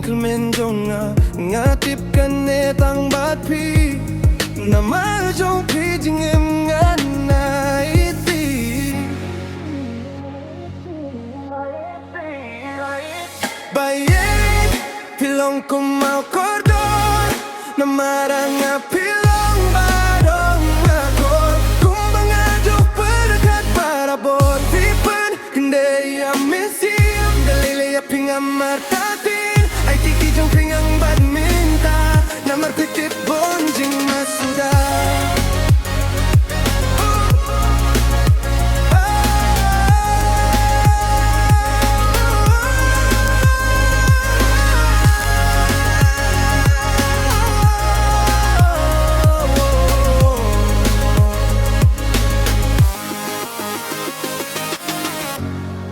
Twinkle menjonga ngatip kanetang batpi nama jong pijingem ngana iti bayet pilong kumau kordon namaranga pilong badong ngakor kumbang aduk berkat para bor tipen kendaya mesim dalilaya pingam martatin ay tiki jong pingang badminta namar pitip bonjing masuda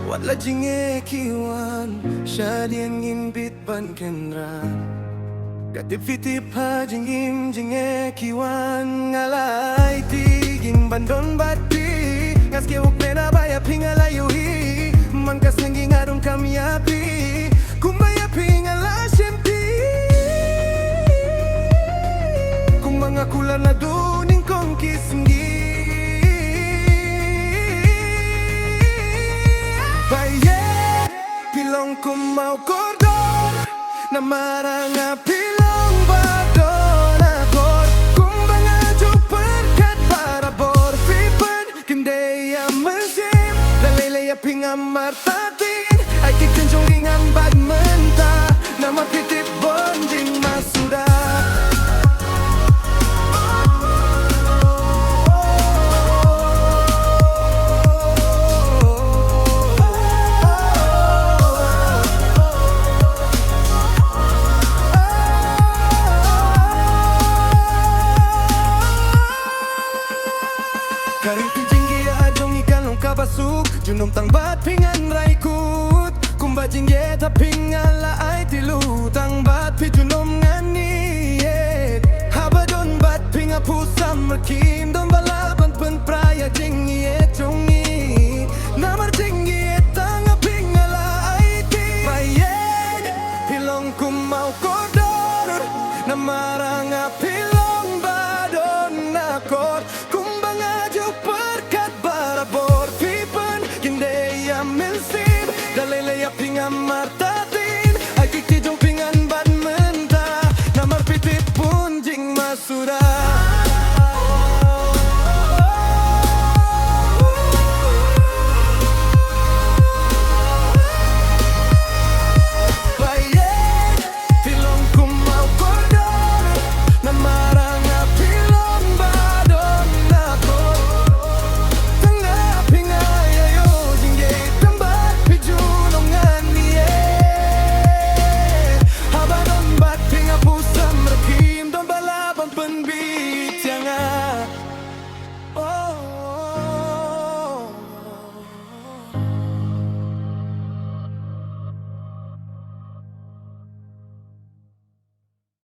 Wala jinge kiwan Syadian nginbit ban kenra Katip fitip ha jingim jinge kiwan Ngalai tiging bandon bati Ngas kewuk nena baya pingalayuhi Mangkas nengi ngarung kami api Kumbaya pingala sempi Kung mga kular na duning kong kisinggi Bayet, pilong kumau kordon Namaranga pilong badon akor Kumbang ajuk berkat para bor Fipen, kendaya mesim Lalelaya pingam martatin Ay kikenjong ringan bad menta Nama pitip bonjing masuda Karing tinggi adong ikan long kabasuk Junom tang bat pingan raikut Kumba jingge taping ala ay tilu Tang bat pi junom nganiet Habadon bat pinga pusam merkim Don balaban pen praya jingi etongi Namar jingi etang aping ala ay ti Bayed pilong kumau kordon Namarang pilong badon nakor Marta